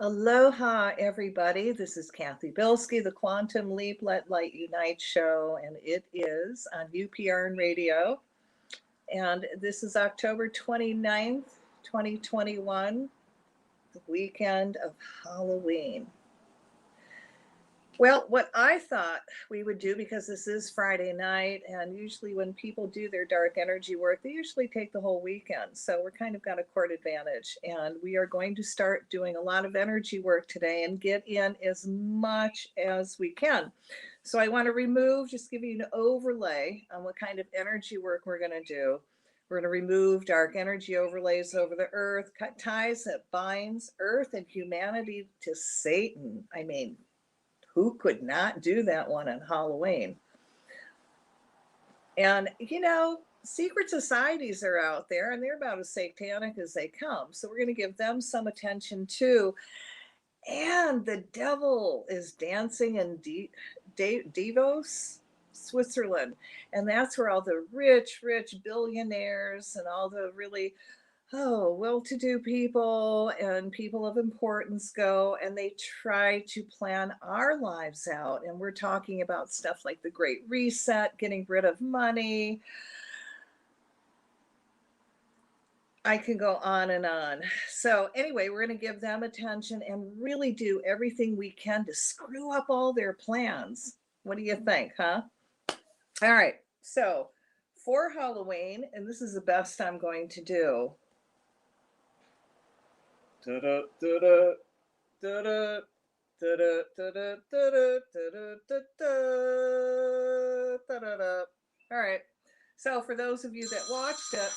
Aloha, everybody. This is Cathy Bilsky, the Quantum Leap Let Light Unite show, and it is on UPRN radio. And this is October 29th, 2021, the weekend of Halloween. Well, what I thought we would do, because this is Friday night, and usually when people do their dark energy work, they usually take the whole weekend. So we're kind of got a court advantage. And we are going to start doing a lot of energy work today and get in as much as we can. So I want to just give you an overlay on what kind of energy work we're going to do. We're going to remove dark energy overlays over the earth, cut ties that binds earth and humanity to Satan. I mean, who could not do that one on Halloween? And, secret societies are out there and they're about as satanic as they come. So we're going to give them some attention too. And the devil is dancing in Davos, Switzerland. And that's where all the rich billionaires and all the really well-to-do people and people of importance go, and they try to plan our lives out. And we're talking about stuff like the Great Reset, getting rid of money. I can go on and on. So, anyway, we're going to give them attention and really do everything we can to screw up all their plans. What do you think, huh? All right. So, for Halloween, and this is the best I'm going to do. Da-da, da-da, da-da, da-da, da-da, da-da, da-da, da-da, da-da-da. All right. So for those of you that watched it,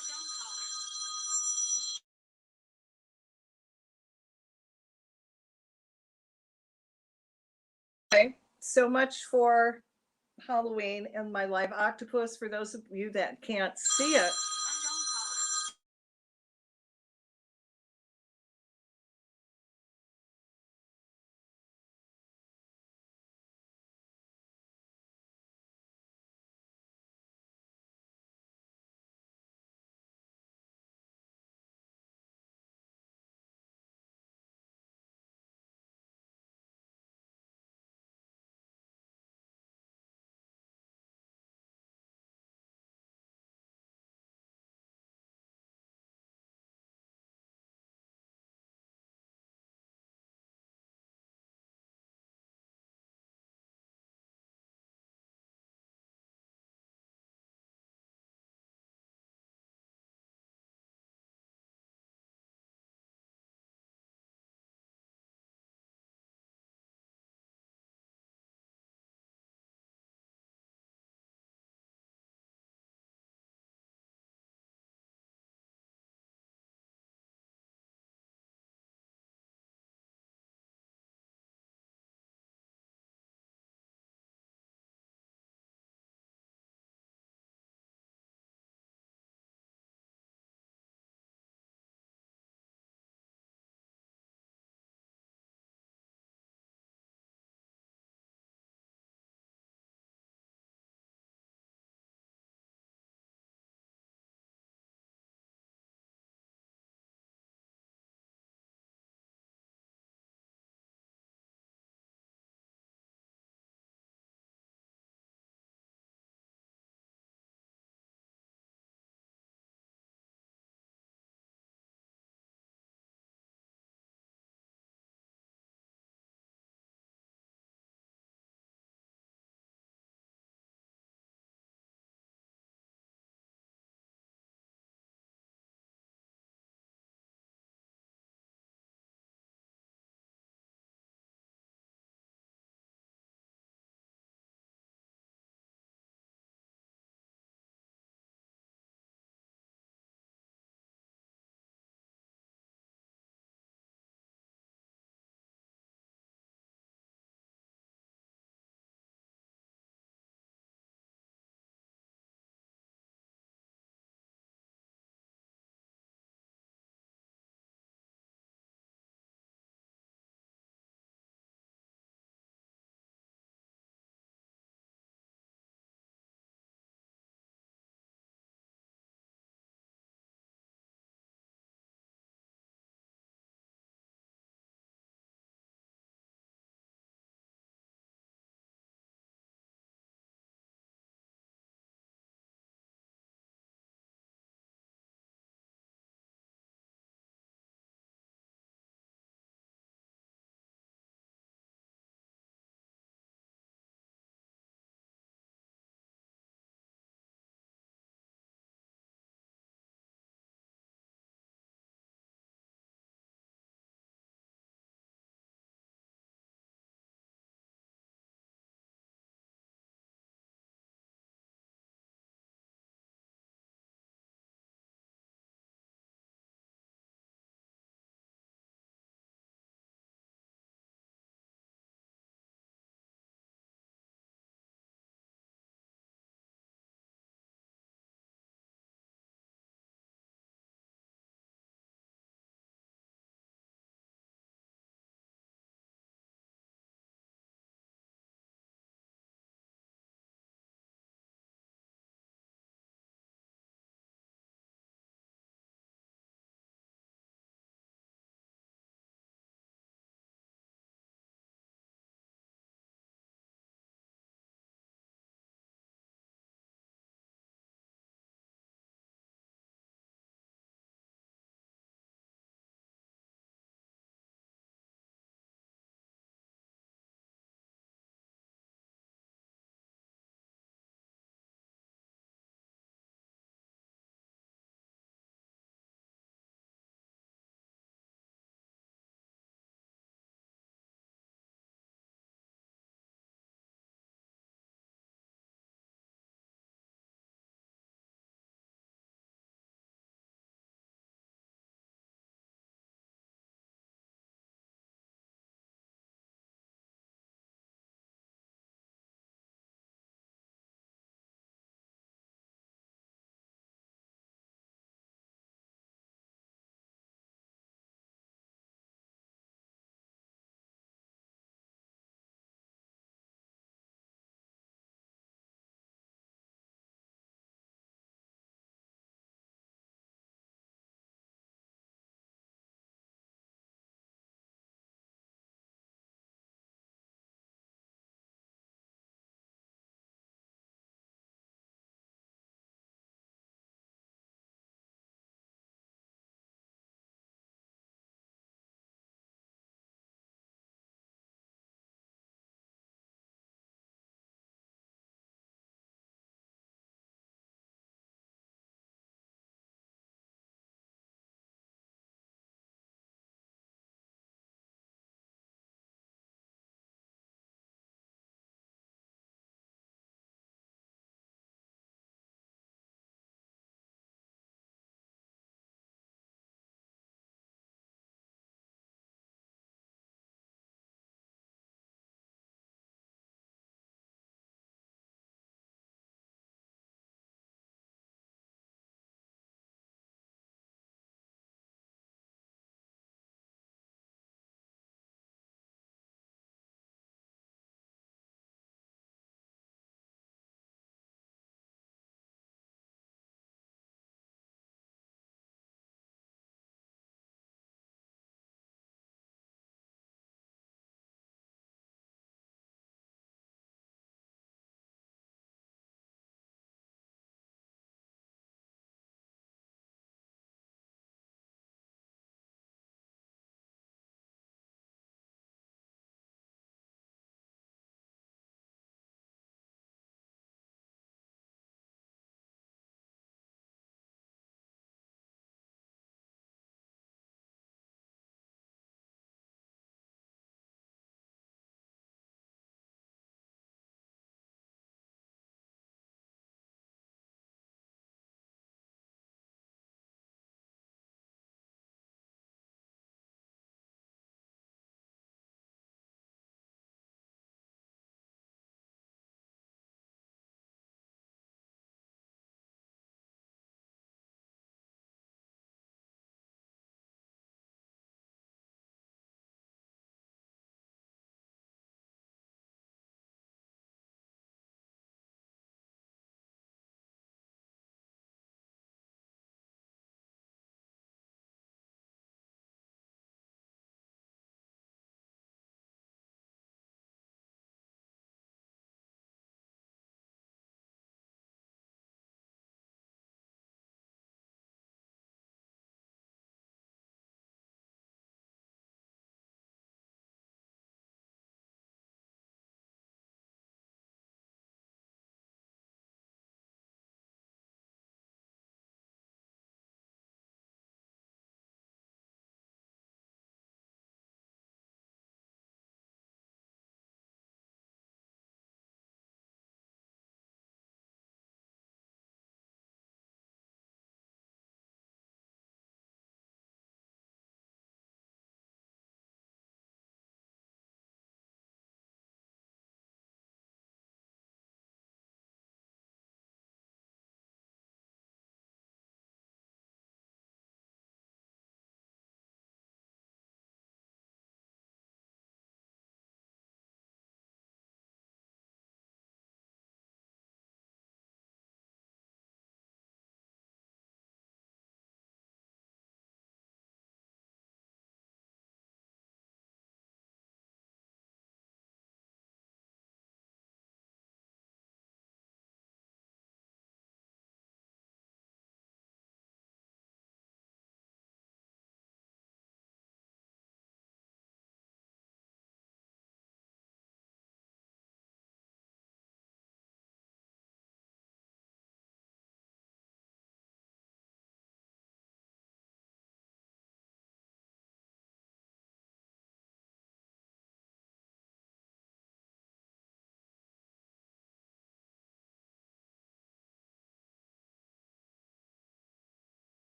okay, so much for Halloween and my live octopus. For those of you that can't see it,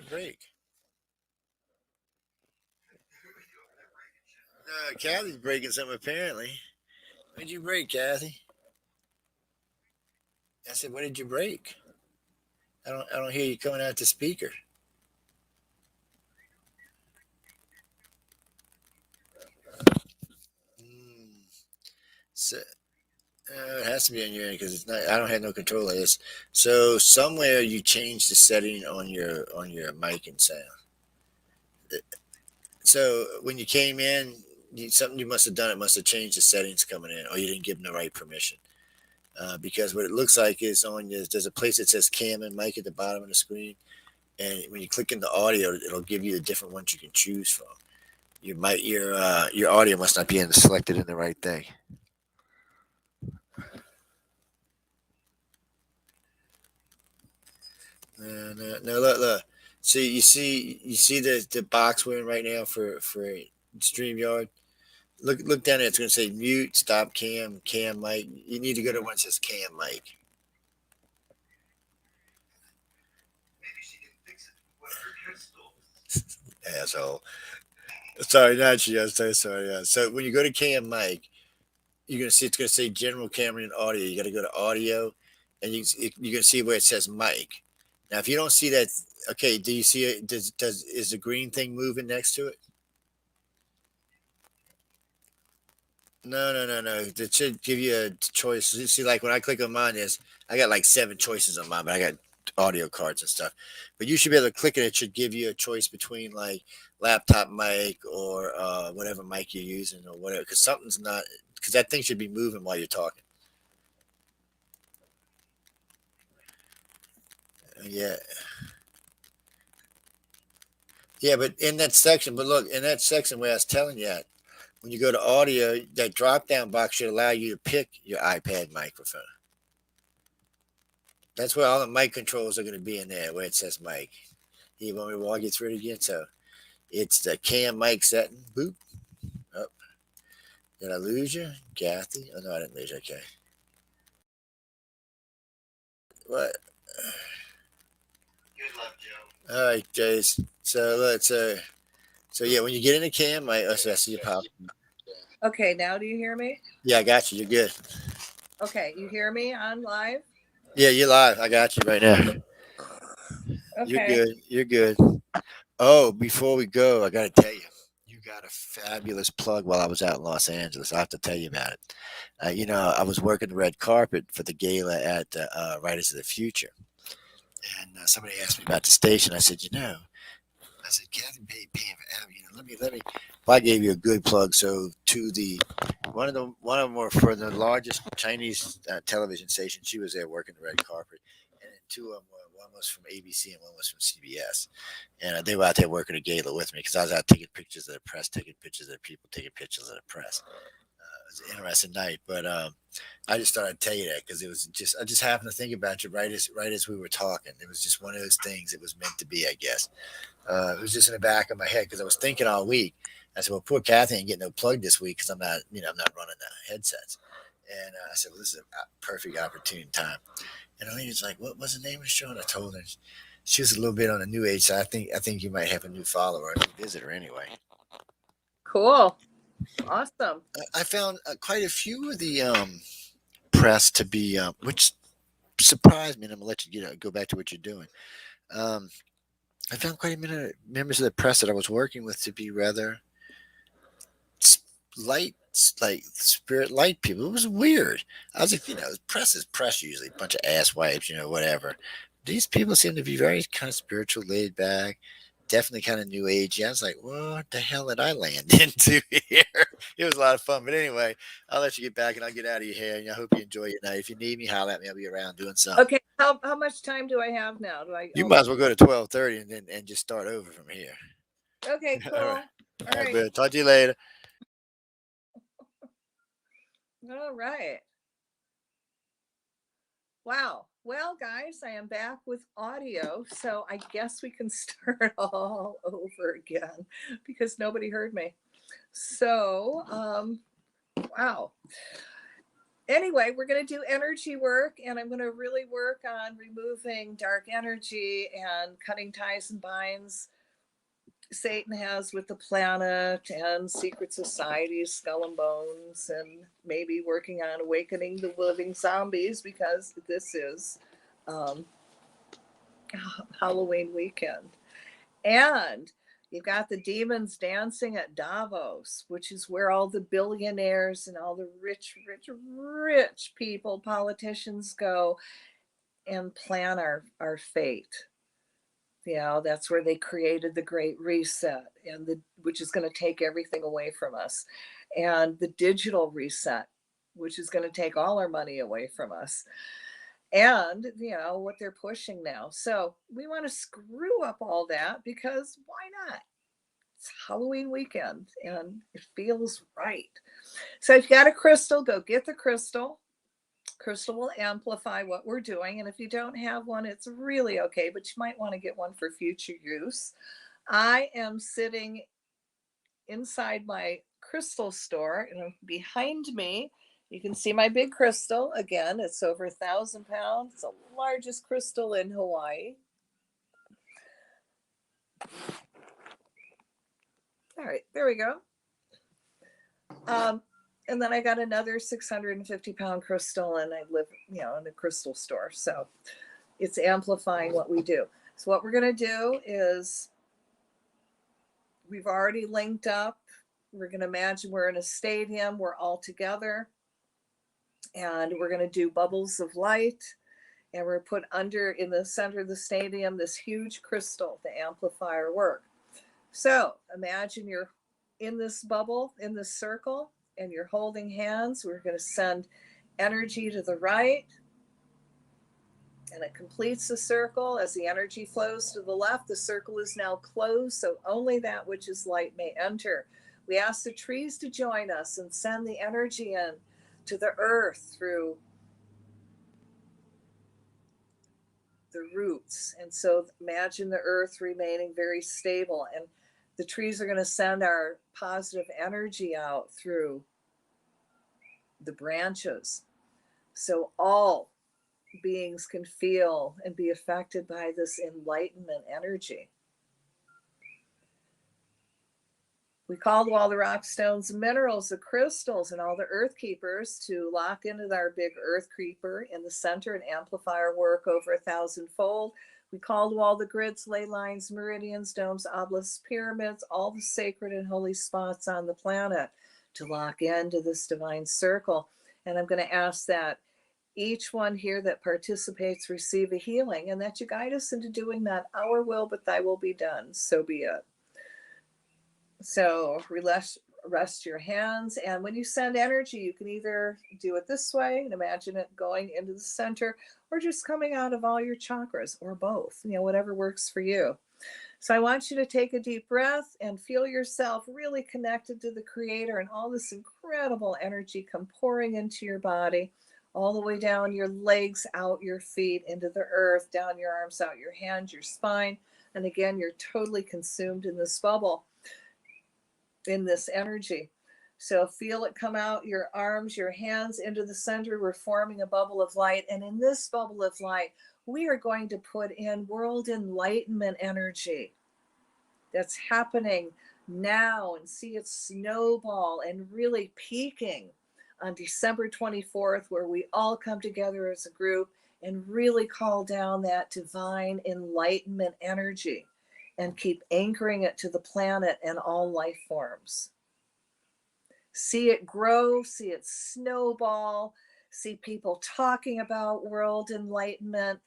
break? No, Kathy's breaking something apparently. What did you break, Kathy? I said, what did you break? I don't hear you coming out the speaker. Mm, so, it has to be on your end because it's not. I don't have no control of this. So somewhere you changed the setting on your mic and sound. So when you came in, something you must have done. It must have changed the settings coming in, or you didn't give them the right permission. Because what it looks like is on your, there's a place that says cam and mic at the bottom of the screen, and when you click into audio, it'll give you the different ones you can choose from. Your audio must not be selected in the right thing. No, look. See, you see the box we're in right now for StreamYard. Look down there. It's going to say mute, stop cam mic. You need to go to one that says cam mic. Asshole. Sorry, not you. I'm so sorry. Yeah. So when you go to cam mic, you're gonna see it's gonna say general camera and audio. You got to go to audio, and you're gonna see where it says mic. Now, if you don't see that, okay, do you see it? Does is the green thing moving next to it? No. It should give you a choice. You see, like when I click on mine, I got like 7 choices on mine, but I got audio cards and stuff. But you should be able to click it. It should give you a choice between like laptop mic or whatever mic you're using or whatever. Because something's not. Because that thing should be moving while you're talking. Yeah, yeah. But in that section, but look in that section where I was telling you at, when you go to audio, that drop down box should allow you to pick your iPad microphone. That's where all the mic controls are going to be in there, where it says mic. You want me to walk you through it again? So it's the cam mic setting. Boop. Oh, did I lose you, Kathy? Oh no, I didn't lose you. Okay. What? All right, Jace. So let's. So yeah, when you get in the cam mic, oh, so I see you pop. Okay, now do you hear me? Yeah, I got you. You're good. Okay, you hear me on live? Yeah, you're live. I got you right now. You're Okay. good. You're good. Oh, before we go, I got to tell you, you got a fabulous plug while I was out in Los Angeles. I have to tell you about it. I was working the red carpet for the gala at Writers of the Future, and somebody asked me about the station. I said, I said, Cathy paying for Abby. Let me. Well, I gave you a good plug. So to the one of them were for the largest Chinese television station. She was there working the red carpet, and then two of them were one was from ABC and one was from CBS, and they were out there working a gala with me because I was out taking pictures of the press, taking pictures of the people, taking pictures of the press. It was an interesting night, but I just thought I'd tell you that because it was just I just happened to think about you right as we were talking. It was just one of those things. It was meant to be, I guess. It was just in the back of my head because I was thinking all week. I said, "Well, poor Kathy ain't getting no plug this week because I'm not running the headsets." And I said, "Well, this is a perfect opportune time." And Alina's like, "What was the name of the show?" And I told her she was a little bit on the new age, so I think you might have a new follower, a new visitor, anyway. Cool. Awesome. I found quite a few of the press to be, which surprised me, and I'm gonna let you go back to what you're doing. Um, I found quite a many members of the press that I was working with to be rather light, like spirit light people. It was weird. I was like, press is press usually, a bunch of ass wipes, whatever. These people seem to be very kind of spiritual, laid back, definitely kind of new age. I was like, what the hell did I land into here? It was a lot of fun. But anyway, I'll let you get back and I'll get out of your hair. And I hope you enjoy your night. If you need me, holler at me. I'll be around doing something. Okay. How much time do I have now? Do I? You might as well go to 12:30 and just start over from here. Okay. Cool. All right. All right. But talk to you later. All right. Wow. Well, guys, I am back with audio, so I guess we can start all over again because nobody heard me. So, wow. anyway, we're going to do energy work, and I'm going to really work on removing dark energy and cutting ties and binds Satan has with the planet and secret societies, skull and bones, and maybe working on awakening the living zombies, because this is um, Halloween weekend. And you've got the demons dancing at Davos, which is where all the billionaires and all the rich people, politicians go and plan our fate. You know, that's where they created the Great Reset, which is going to take everything away from us, and the digital reset, which is going to take all our money away from us, and what they're pushing now. So we want to screw up all that, because why not? It's Halloween weekend and it feels right. So if you got a crystal, go get the crystal. Crystal will amplify what we're doing. And if you don't have one, it's really okay, but you might want to get one for future use. I am sitting inside my crystal store, and behind me, you can see my big crystal. Again, it's over 1,000 pounds. It's the largest crystal in Hawaii. All right, there we go. And then I got another 650-pound crystal, and I live, in a crystal store. So it's amplifying what we do. So what we're going to do is, we've already linked up. We're going to imagine we're in a stadium. We're all together. And we're going to do bubbles of light. And we're put under, in the center of the stadium, this huge crystal to amplify our work. So imagine you're in this bubble, in this circle, and you're holding hands. We're going to send energy to the right, and it completes the circle. As the energy flows to the left, the circle is now closed, so only that which is light may enter. We ask the trees to join us and send the energy in to the earth through the roots. And so imagine the earth remaining very stable, and the trees are going to send our positive energy out through the branches. So all beings can feel and be affected by this enlightenment energy. We called all the rock, stones, and minerals, the crystals, and all the earth keepers to lock into our big earth creeper in the center and amplify our work over 1,000-fold. We called all the grids, ley lines, meridians, domes, obelisks, pyramids, all the sacred and holy spots on the planet to lock into this divine circle. And I'm going to ask that each one here that participates receive a healing, and that you guide us into doing not our will, but thy will be done. So be it. So rest your hands, and when you send energy, you can either do it this way and imagine it going into the center, or just coming out of all your chakras, or both, whatever works for you. So I want you to take a deep breath and feel yourself really connected to the Creator, and all this incredible energy come pouring into your body, all the way down your legs, out your feet, into the earth, down your arms, out your hands, your spine. And again, you're totally consumed in this bubble, in this energy. So feel it come out your arms, your hands, into the center. We're forming a bubble of light. And in this bubble of light, we are going to put in world enlightenment energy that's happening now, and see it snowball and really peaking on December 24th, where we all come together as a group and really call down that divine enlightenment energy and keep anchoring it to the planet and all life forms. See it grow, see it snowball, see people talking about world enlightenment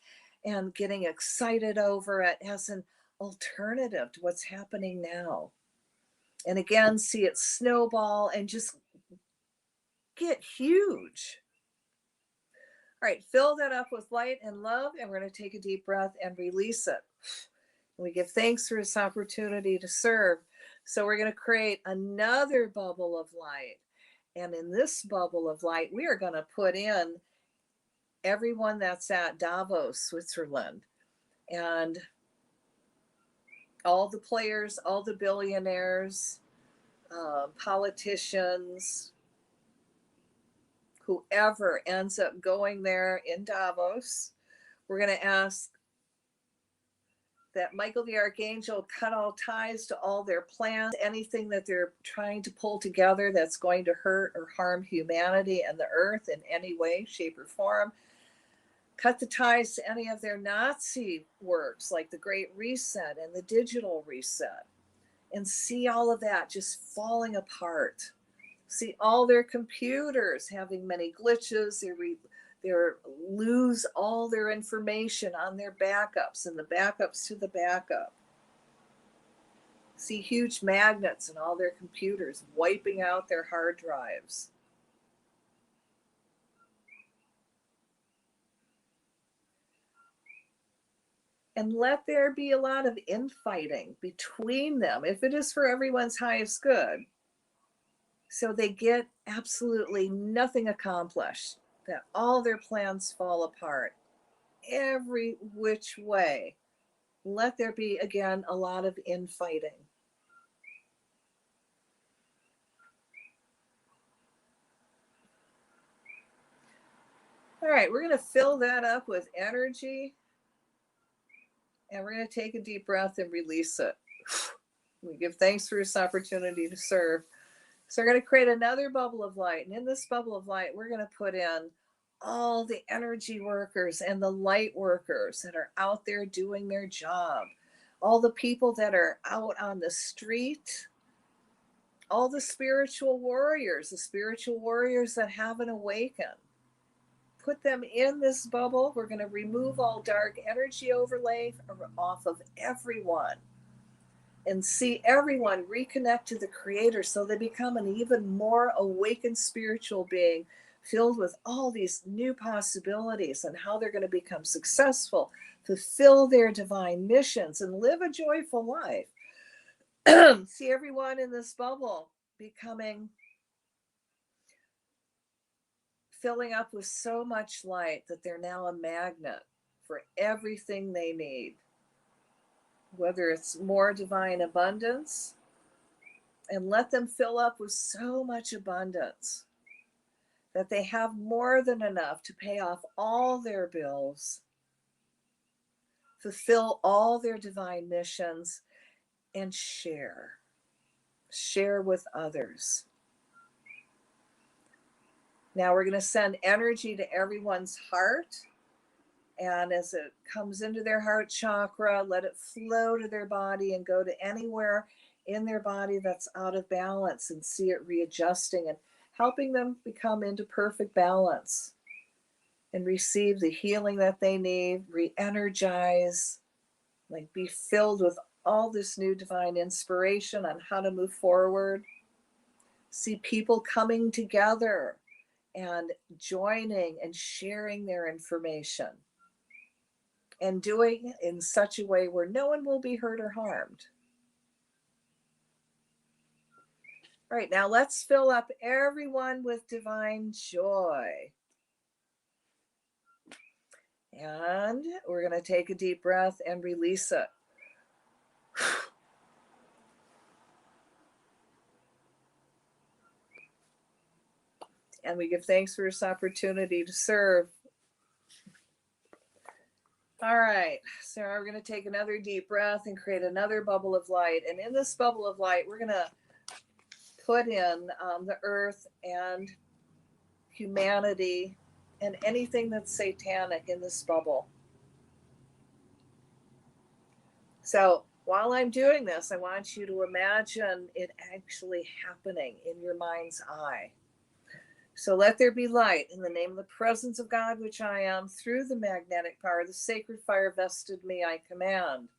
and getting excited over it as an alternative to what's happening now. And again, see it snowball and just get huge. All right, fill that up with light and love, and we're going to take a deep breath and release it. And we give thanks for this opportunity to serve. So we're going to create another bubble of light. And in this bubble of light, we are going to put in everyone that's at Davos, Switzerland, and all the players, all the billionaires, politicians, whoever ends up going there in Davos, we're going to ask that Michael the Archangel cut all ties to all their plans, anything that they're trying to pull together that's going to hurt or harm humanity and the earth in any way, shape, or form. Cut the ties to any of their Nazi works like the Great Reset and the Digital Reset, and see all of that just falling apart. See all their computers having many glitches. They lose all their information on their backups and the backups to the backup. See huge magnets in all their computers wiping out their hard drives. And let there be a lot of infighting between them, if it is for everyone's highest good. So they get absolutely nothing accomplished, that all their plans fall apart every which way. Let there be, again, a lot of infighting. All right, we're going to fill that up with energy, and we're going to take a deep breath and release it. We give thanks for this opportunity to serve. So we're going to create another bubble of light. And in this bubble of light, we're going to put in all the energy workers and the light workers that are out there doing their job, all the people that are out on the street, all the spiritual warriors that haven't awakened. Put them in this bubble. We're going to remove all dark energy overlay off of everyone and see everyone reconnect to the Creator so they become an even more awakened spiritual being filled with all these new possibilities and how they're going to become successful, fulfill their divine missions, and live a joyful life. See everyone in this bubble filling up with so much light that they're now a magnet for everything they need, whether it's more divine abundance, and let them fill up with so much abundance that they have more than enough to pay off all their bills, fulfill all their divine missions, and share with others. Now we're going to send energy to everyone's heart. And as it comes into their heart chakra, let it flow to their body and go to anywhere in their body that's out of balance, and see it readjusting and helping them become into perfect balance and receive the healing that they need, re-energize, like be filled with all this new divine inspiration on how to move forward. See people coming together and joining and sharing their information, and doing it in such a way where no one will be hurt or harmed. All right, now let's fill up everyone with divine joy. And we're going to take a deep breath and release it. And we give thanks for this opportunity to serve. All right, so we're going to take another deep breath and create another bubble of light. And in this bubble of light, we're going to put in the earth and humanity and anything that's satanic in this bubble. So while I'm doing this, I want you to imagine it actually happening in your mind's eye. So let there be light in the name of the presence of God, which I am, through the magnetic power, the sacred fire vested me, I command.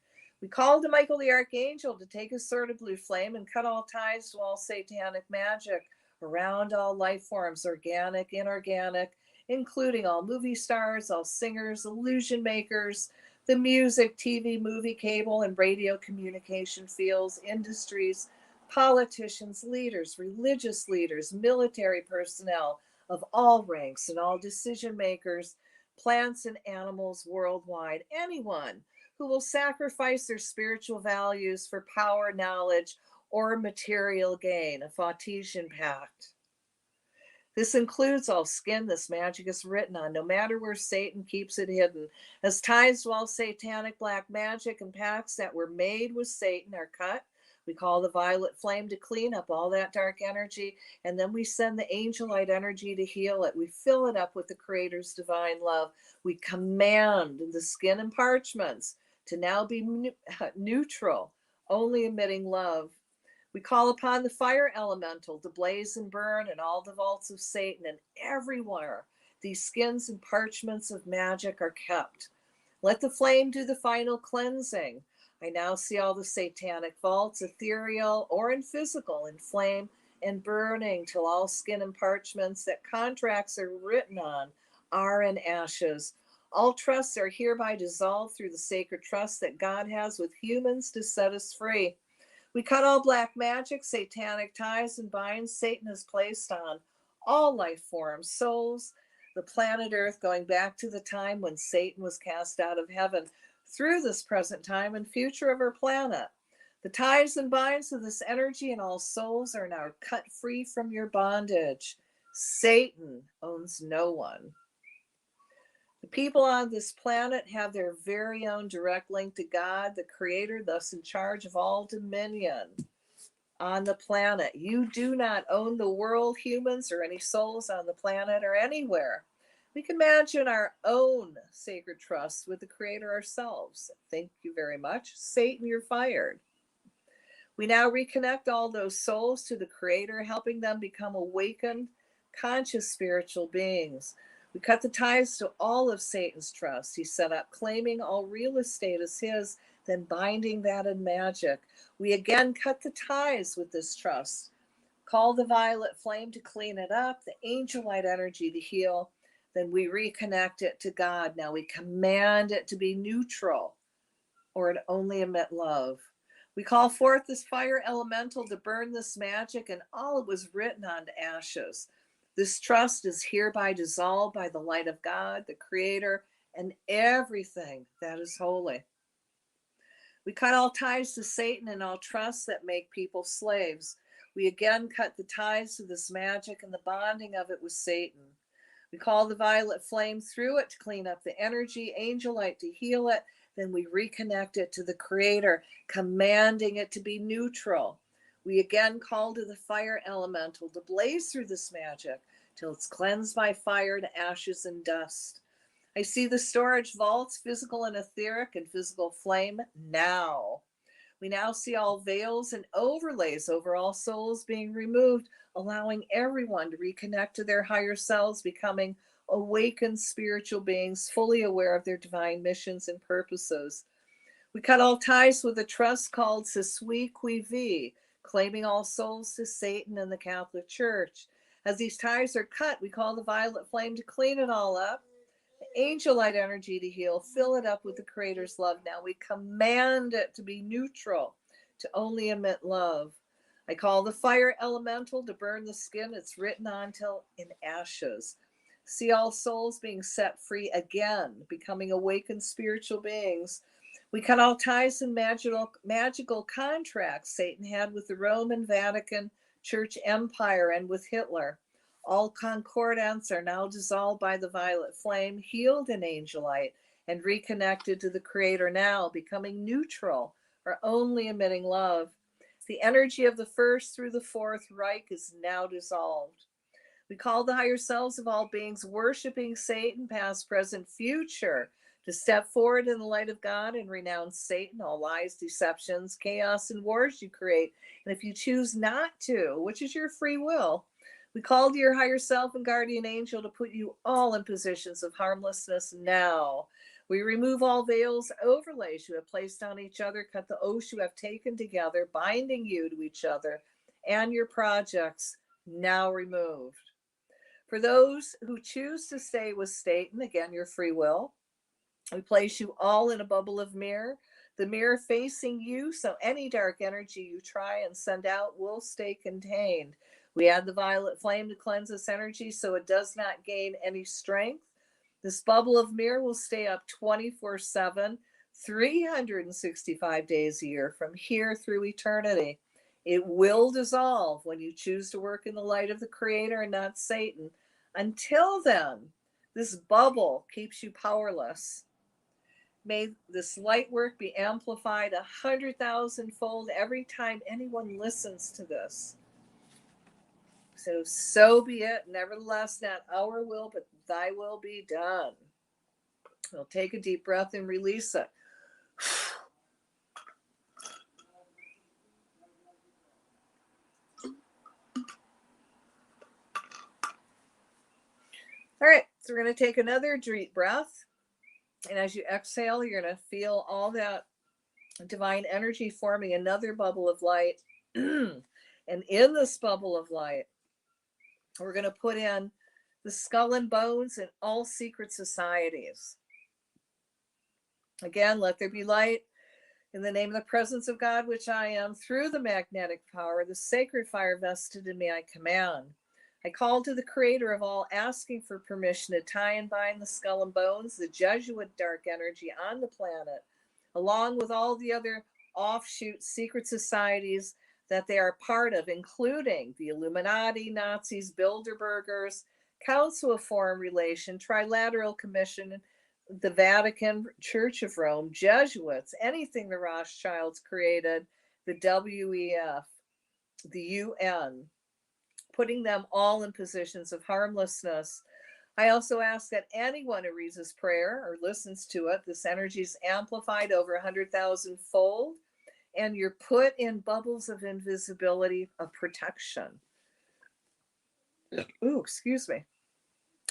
We call to Michael the Archangel to take his sword of blue flame and cut all ties to all satanic magic around all life forms, organic, inorganic, including all movie stars, all singers, illusion makers, the music, TV, movie, cable, and radio communication fields, industries, politicians, leaders, religious leaders, military personnel of all ranks and all decision makers, plants and animals worldwide, anyone who will sacrifice their spiritual values for power, knowledge, or material gain, a Fautesian pact. This includes all skin this magic is written on, no matter where Satan keeps it hidden. As ties to all satanic black magic and pacts that were made with Satan are cut, we call the violet flame to clean up all that dark energy, and then we send the angel light energy to heal it. We fill it up with the Creator's divine love. We command the skin and parchments to now be neutral, only emitting love. We call upon the fire elemental to blaze and burn in all the vaults of Satan, and everywhere these skins and parchments of magic are kept. Let the flame do the final cleansing. I now see all the satanic vaults, ethereal or in physical, in flame and burning till all skin and parchments that contracts are written on are in ashes. All trusts are hereby dissolved through the sacred trust that God has with humans to set us free. We cut all black magic, satanic ties, and binds Satan has placed on all life forms, souls, the planet Earth, going back to the time when Satan was cast out of heaven, through this present time and future of our planet. The ties and binds of this energy and all souls are now cut free from your bondage. Satan owns no one. The people on this planet have their very own direct link to God, the Creator, thus in charge of all dominion on the planet. You do not own the world, humans, or any souls on the planet or anywhere. We can imagine our own sacred trust with the Creator ourselves. Thank you very much. Satan, you're fired. We now reconnect all those souls to the Creator, helping them become awakened, conscious spiritual beings. We cut the ties to all of Satan's trust. He set up claiming all real estate as his, then binding that in magic. We again cut the ties with this trust. Call the violet flame to clean it up, the angel light energy to heal. Then we reconnect it to God. Now we command it to be neutral, or it only emit love. We call forth this fire elemental to burn this magic and all it was written on to ashes. This trust is hereby dissolved by the light of God, the Creator, and everything that is holy. We cut all ties to Satan and all trusts that make people slaves. We again cut the ties to this magic and the bonding of it with Satan. We call the violet flame through it to clean up the energy, angel light to heal it. Then we reconnect it to the Creator, commanding it to be neutral. We again call to the fire elemental to blaze through this magic till it's cleansed by fire to ashes and dust. I see the storage vaults, physical and etheric, and physical flame now. We now see all veils and overlays over all souls being removed, allowing everyone to reconnect to their higher selves, becoming awakened spiritual beings, fully aware of their divine missions and purposes. We cut all ties with a trust called Ce Suis Qui Vis, claiming all souls to Satan and the Catholic Church. As these ties are cut, we call the violet flame to clean it all up, the angel light energy to heal, fill it up with the Creator's love. Now we command it to be neutral, to only emit love. I call the fire elemental to burn the skin it's written on till in ashes. See all souls being set free again, becoming awakened spiritual beings. We cut all ties and magical contracts Satan had with the Roman Vatican Church Empire and with Hitler. All concordants are now dissolved by the violet flame, healed in angel light, and reconnected to the Creator now, becoming neutral or only emitting love. The energy of the first through the fourth Reich is now dissolved. We call the higher selves of all beings worshiping Satan, past, present, future, to step forward in the light of God and renounce Satan, all lies, deceptions, chaos, and wars you create. And if you choose not to, which is your free will, we call to your higher self and guardian angel to put you all in positions of harmlessness now. We remove all veils, overlays you have placed on each other, cut the oaths you have taken together, binding you to each other and your projects, now removed. For those who choose to stay with Satan, again, your free will, we place you all in a bubble of mirror, the mirror facing you, so any dark energy you try and send out will stay contained. We add the violet flame to cleanse this energy so it does not gain any strength. This bubble of mirror will stay up 24/7, 365 days a year from here through eternity. It will dissolve when you choose to work in the light of the Creator and not Satan. Until then, this bubble keeps you powerless. May this light work be amplified 100,000-fold every time anyone listens to this. So be it. Nevertheless, not our will, but thy will be done. We'll take a deep breath and release it. All right, so we're going to take another deep breath. And as you exhale, you're going to feel all that divine energy forming another bubble of light. And in this bubble of light, we're going to put in the skull and bones and all secret societies. Again, let there be light. In the name of the presence of God, which I am, through the magnetic power, the sacred fire vested in me, I command. I call to the Creator of all, asking for permission to tie and bind the skull and bones, the Jesuit dark energy on the planet, along with all the other offshoot secret societies that they are part of, including the Illuminati, Nazis, Bilderbergers, Council of Foreign Relations, Trilateral Commission, the Vatican, Church of Rome, Jesuits, anything the Rothschilds created, the WEF, the UN, putting them all in positions of harmlessness. I also ask that anyone who reads this prayer or listens to it, this energy is amplified over 100,000-fold, and you're put in bubbles of invisibility, of protection. Ooh, excuse me.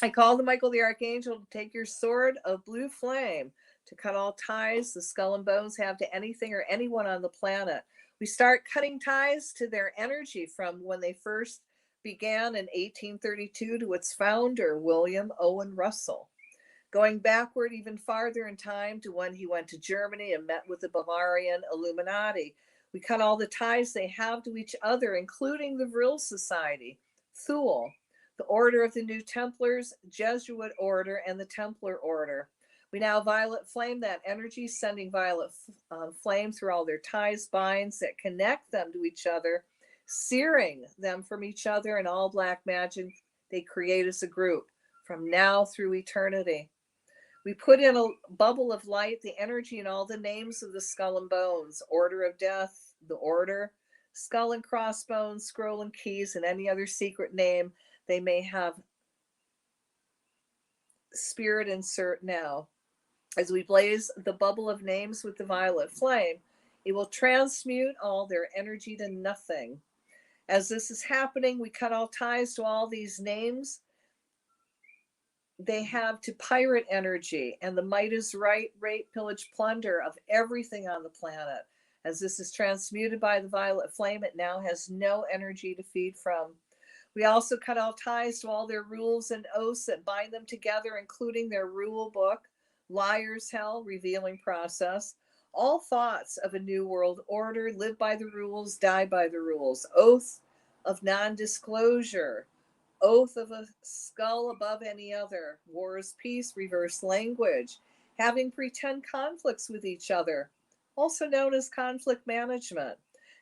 I call to Michael the Archangel to take your sword of blue flame to cut all ties the skull and bones have to anything or anyone on the planet. We start cutting ties to their energy from when they first began in 1832 to its founder, William Owen Russell. Going backward even farther in time to when he went to Germany and met with the Bavarian Illuminati. We cut all the ties they have to each other, including the Vril Society, Thule, the Order of the New Templars, Jesuit Order, and the Templar Order. We now violet flame that energy, sending violet flame through all their ties, binds that connect them to each other, searing them from each other, and all black magic they create as a group from now through eternity. We put in a bubble of light, the energy and all the names of the skull and bones, Order of Death, the Order, Skull and Crossbones, Scroll and Keys, and any other secret name they may have spirit insert now. As we blaze the bubble of names with the violet flame, it will transmute all their energy to nothing. As this is happening, we cut all ties to all these names they have to pirate energy and the might is right, rape, pillage, plunder of everything on the planet. As this is transmuted by the violet flame, it now has no energy to feed from. We also cut all ties to all their rules and oaths that bind them together, including their rule book, Liar's Hell, revealing process, all thoughts of a new world order, live by the rules, die by the rules, oath of non-disclosure, oath of a skull above any other, war is peace, reverse language, having pretend conflicts with each other, also known as conflict management,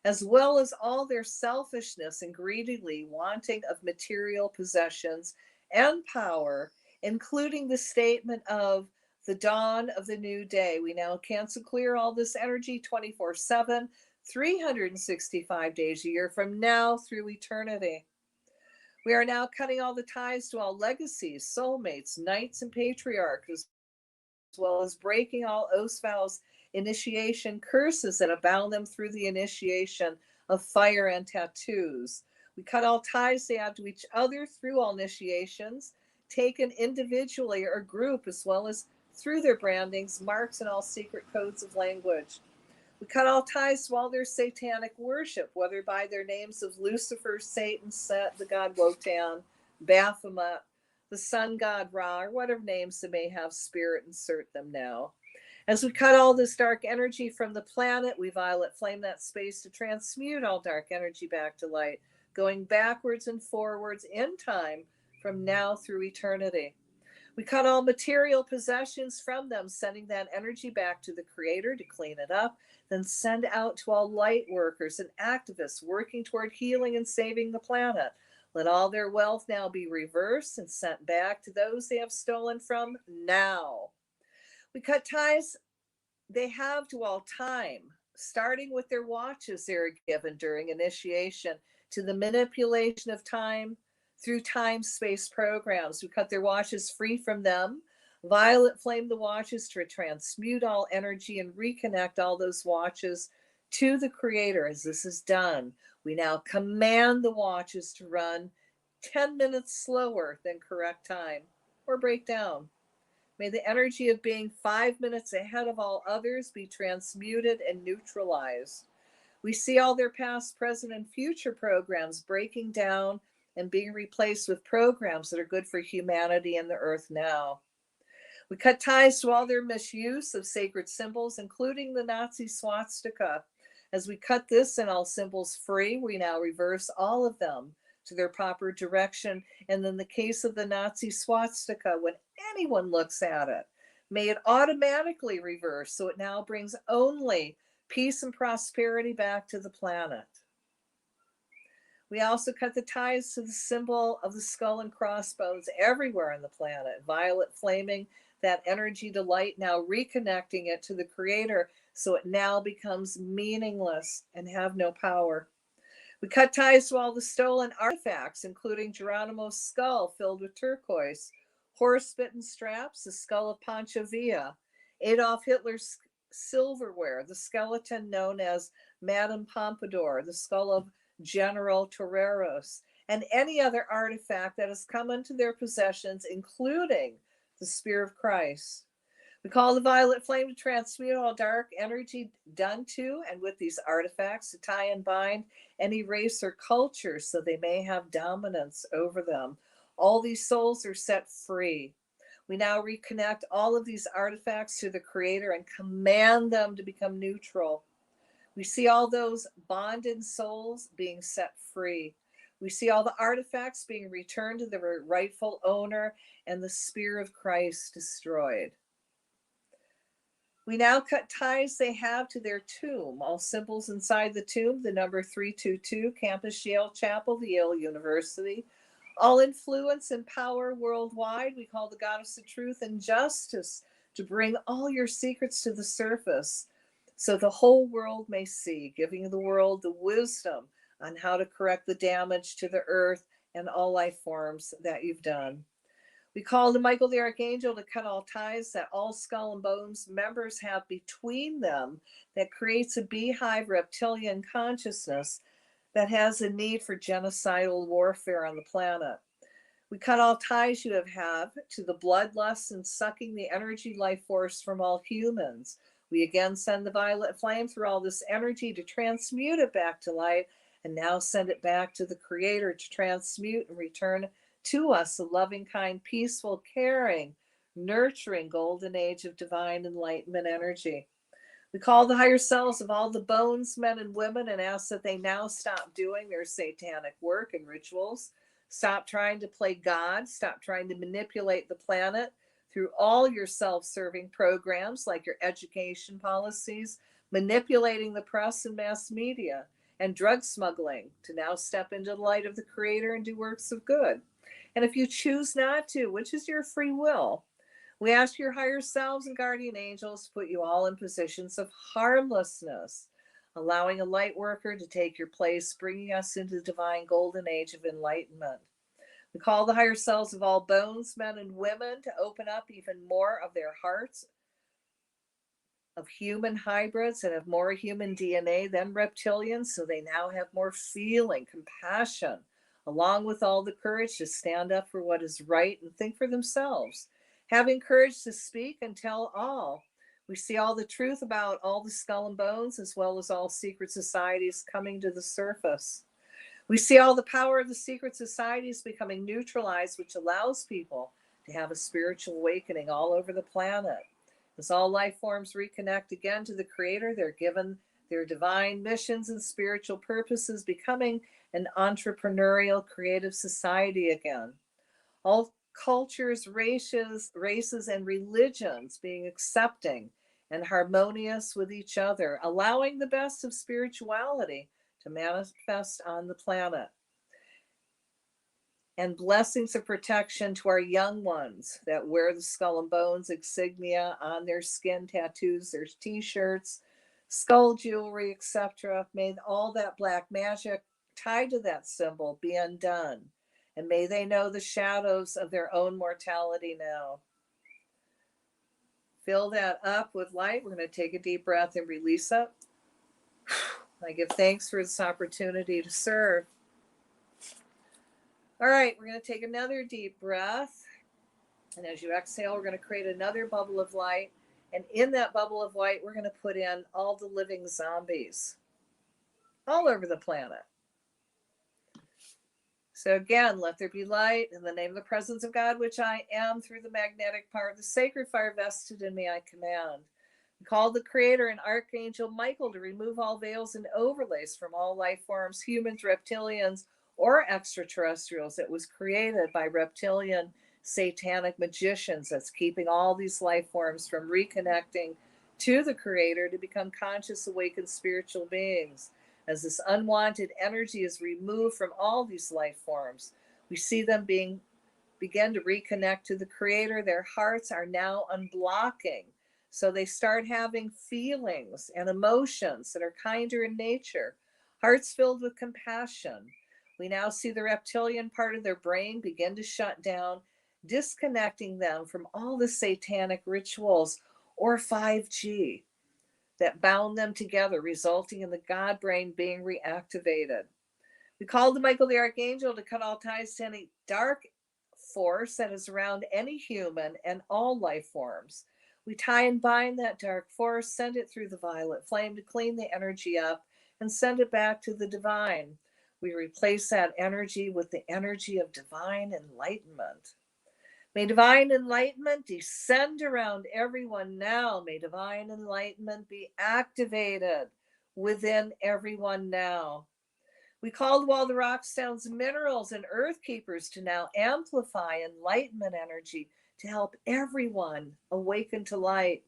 as well as all their selfishness and greedily wanting of material possessions and power, including the statement of the dawn of the new day. We now cancel clear all this energy 24/7, 365 days a year from now through eternity. We are now cutting all the ties to all legacies, soulmates, knights, and patriarchs, as well as breaking all oaths, vows, initiation curses that have bound them through the initiation of fire and tattoos. We cut all ties they have to each other through all initiations, taken individually or group, as well as through their brandings, marks, and all secret codes of language. We cut all ties to all their satanic worship, whether by their names of Lucifer, Satan, Set, the god Wotan, Baphomet, the sun god Ra, or whatever names they may have, spirit, insert them now. As we cut all this dark energy from the planet, we violet flame that space to transmute all dark energy back to light, going backwards and forwards in time from now through eternity. We cut all material possessions from them, sending that energy back to the Creator to clean it up, then send out to all light workers and activists working toward healing and saving the planet. Let all their wealth now be reversed and sent back to those they have stolen from now. We cut ties they have to all time, starting with their watches they are given during initiation, to the manipulation of time through time space programs. We cut their watches free from them. Violet flame the watches to transmute all energy and reconnect all those watches to the Creator. As this is done, we now command the watches to run 10 minutes slower than correct time or break down. May the energy of being 5 minutes ahead of all others be transmuted and neutralized. We see all their past, present, and future programs breaking down and being replaced with programs that are good for humanity and the earth now. We cut ties to all their misuse of sacred symbols, including the Nazi swastika. As we cut this and all symbols free, we now reverse all of them to their proper direction. And in the case of the Nazi swastika, when anyone looks at it, may it automatically reverse, so it now brings only peace and prosperity back to the planet. We also cut the ties to the symbol of the skull and crossbones everywhere on the planet, violet flaming that energy to light, now reconnecting it to the Creator, so it now becomes meaningless and have no power. We cut ties to all the stolen artifacts, including Geronimo's skull filled with turquoise, horse-bitten straps, the skull of Pancho Villa, Adolf Hitler's silverware, the skeleton known as Madame Pompadour, the skull of General Toreros, and any other artifact that has come into their possessions, including the Spear of Christ. We call the violet flame to transmute all dark energy done to and with these artifacts, to tie and bind and erase their cultures so they may have dominance over them. All these souls are set free. We now reconnect all of these artifacts to the Creator and command them to become neutral. We see all those bonded souls being set free. We see all the artifacts being returned to their rightful owner and the Spear of Christ destroyed. We now cut ties they have to their tomb, all symbols inside the tomb, the number 322, Campus Yale Chapel, the Yale University, all influence and power worldwide. We call the Goddess of Truth and Justice to bring all your secrets to the surface so the whole world may see, giving the world the wisdom on how to correct the damage to the earth and all life forms that you've done. We call to Michael the Archangel to cut all ties that all Skull and Bones members have between them that creates a beehive reptilian consciousness that has a need for genocidal warfare on the planet. We cut all ties you have to the bloodlust and sucking the energy life force from all humans. We again send the violet flame through all this energy to transmute it back to light, and now send it back to the Creator to transmute and return to us a loving, kind, peaceful, caring, nurturing golden age of divine enlightenment energy. We call the higher selves of all the bones, men and women, and ask that they now stop doing their satanic work and rituals. Stop trying to play God. Stop trying to manipulate the planet through all your self-serving programs like your education policies, manipulating the press and mass media, and drug smuggling, to now step into the light of the Creator and do works of good. And if you choose not to, which is your free will, we ask your higher selves and guardian angels to put you all in positions of harmlessness, allowing a light worker to take your place, bringing us into the divine golden age of enlightenment. We call the higher selves of all bones, men and women, to open up even more of their hearts of human hybrids and have more human DNA than reptilians, so they now have more feeling, compassion, along with all the courage to stand up for what is right and think for themselves, having courage to speak and tell all. We see all the truth about all the Skull and Bones, as well as all secret societies coming to the surface. We see all the power of the secret societies becoming neutralized, which allows people to have a spiritual awakening all over the planet. As all life forms reconnect again to the Creator, they're given their divine missions and spiritual purposes, becoming an entrepreneurial, creative society again. All cultures, races, and religions being accepting and harmonious with each other, allowing the best of spirituality to manifest on the planet. And blessings of protection to our young ones that wear the skull and bones insignia on their skin, tattoos, their t-shirts, skull jewelry, etc. May all that black magic tied to that symbol be undone. And may they know the shadows of their own mortality now. Fill that up with light. We're going to take a deep breath and release it. I give thanks for this opportunity to serve. All right, we're going to take another deep breath. And as you exhale, we're going to create another bubble of light. And in that bubble of light, we're going to put in all the living zombies all over the planet. So again, let there be light in the name of the presence of God, which I am, through the magnetic power of the sacred fire vested in me, I command. Call the Creator and Archangel Michael to remove all veils and overlays from all life forms, humans, reptilians, or extraterrestrials that was created by reptilian satanic magicians that's keeping all these life forms from reconnecting to the Creator to become conscious, awakened spiritual beings. As this unwanted energy is removed from all these life forms, we see them begin to reconnect to the Creator. Their hearts are now unblocking. So they start having feelings and emotions that are kinder in nature, hearts filled with compassion. We now see the reptilian part of their brain begin to shut down, disconnecting them from all the satanic rituals or 5G that bound them together, resulting in the God brain being reactivated. We called to Michael the Archangel to cut all ties to any dark force that is around any human and all life forms. We tie and bind that dark force, send it through the violet flame to clean the energy up, and send it back to the divine. We replace that energy with the energy of divine enlightenment. May divine enlightenment descend around everyone now. May divine enlightenment be activated within everyone now. We call to all the rock, stones, minerals, and earth keepers to now amplify enlightenment energy to help everyone awaken to light.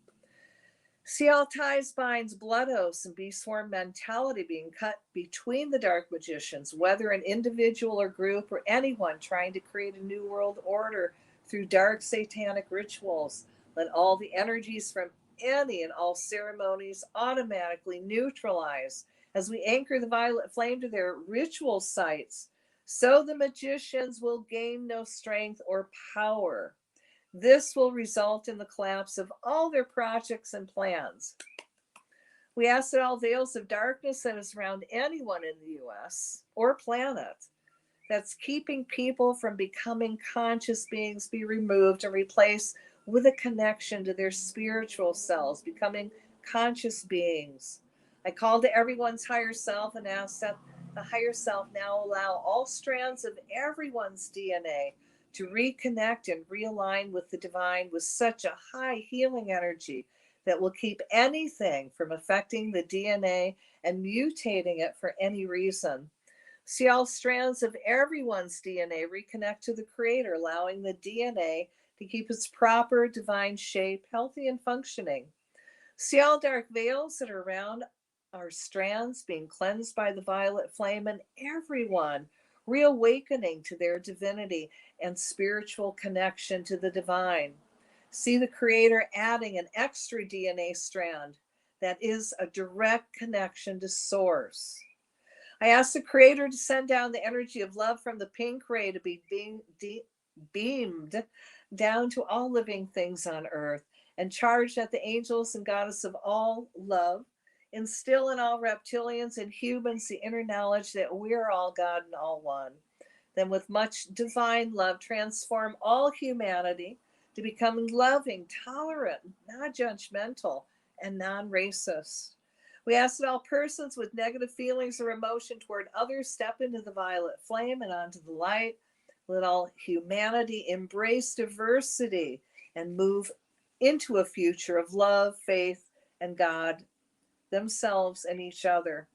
See all ties, binds, blood oaths, and beast swarm mentality being cut between the dark magicians, whether an individual or group or anyone trying to create a new world order through dark satanic rituals. Let all the energies from any and all ceremonies automatically neutralize as we anchor the violet flame to their ritual sites, so the magicians will gain no strength or power. This will result in the collapse of all their projects and plans. We ask that all veils of darkness that is around anyone in the US or planet that's keeping people from becoming conscious beings be removed and replaced with a connection to their spiritual selves, becoming conscious beings. I call to everyone's higher self and ask that the higher self now allow all strands of everyone's DNA to reconnect and realign with the divine with such a high healing energy that will keep anything from affecting the DNA and mutating it for any reason. See all strands of everyone's DNA reconnect to the Creator, allowing the DNA to keep its proper divine shape, healthy and functioning. See all dark veils that are around our strands being cleansed by the violet flame, and everyone reawakening to their divinity and spiritual connection to the divine. See the Creator adding an extra DNA strand that is a direct connection to Source. I ask the Creator to send down the energy of love from the pink ray to be beamed down to all living things on earth, and charge that the angels and goddess of all love instill in all reptilians and humans the inner knowledge that we are all God and all one. Then with much divine love, transform all humanity to becoming loving, tolerant, non-judgmental, and non-racist. We ask that all persons with negative feelings or emotion toward others step into the violet flame and onto the light. Let all humanity embrace diversity and move into a future of love, faith, and God, themselves, and each other.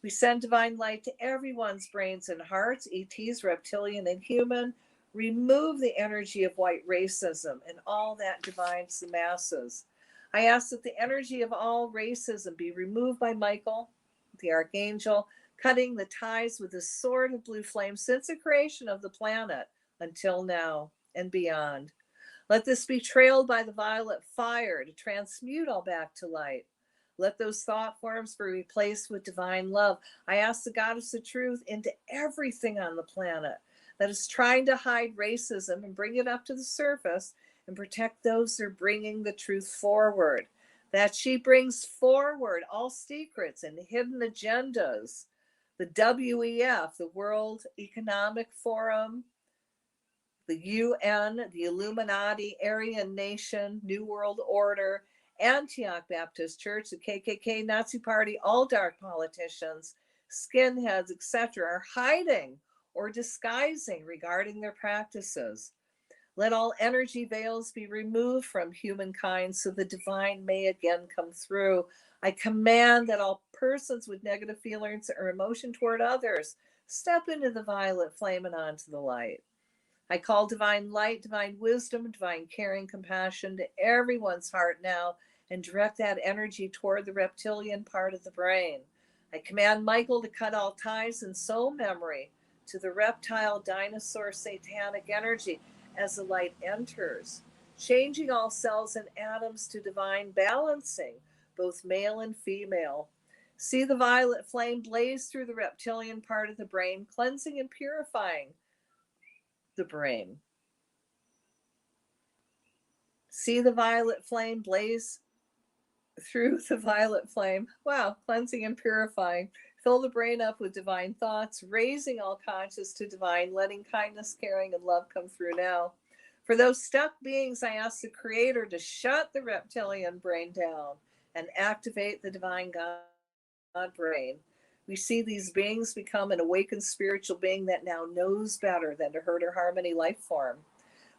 We send divine light to everyone's brains and hearts, ETs, reptilian and human, Remove the energy of white racism and all that divides the masses. I ask that the energy of all racism be removed by Michael, the archangel, cutting the ties with the sword of blue flame since the creation of the planet until now and beyond. Let this be trailed by the violet fire to transmute all back to light. Let those thought forms be replaced with divine love. I ask the goddess of truth into everything on the planet that is trying to hide racism and bring it up to the surface and protect those that are bringing the truth forward. That she brings forward all secrets and hidden agendas. The WEF, the World Economic Forum, the UN, the Illuminati, Aryan Nation, New World Order, Antioch Baptist Church, the KKK, Nazi Party, all dark politicians, skinheads, etc., are hiding or disguising regarding their practices. Let all energy veils be removed from humankind so the divine may again come through. I command that all persons with negative feelings or emotion toward others step into the violet flame and onto the light. I call divine light, divine wisdom, divine caring, compassion to everyone's heart now and direct that energy toward the reptilian part of the brain. I command Michael to cut all ties and soul memory to the reptile, dinosaur, satanic energy as the light enters, changing all cells and atoms to divine balancing, both male and female. See the violet flame blaze through the reptilian part of the brain, cleansing and purifying the brain. See the violet flame blaze through the violet flame. Wow, cleansing and purifying. Fill the brain up with divine thoughts, raising all conscious to divine, letting kindness, caring, and love come through now. For those stuck beings, I ask the Creator to shut the reptilian brain down and activate the divine God brain. We see these beings become an awakened spiritual being that now knows better than to hurt or harm any life form.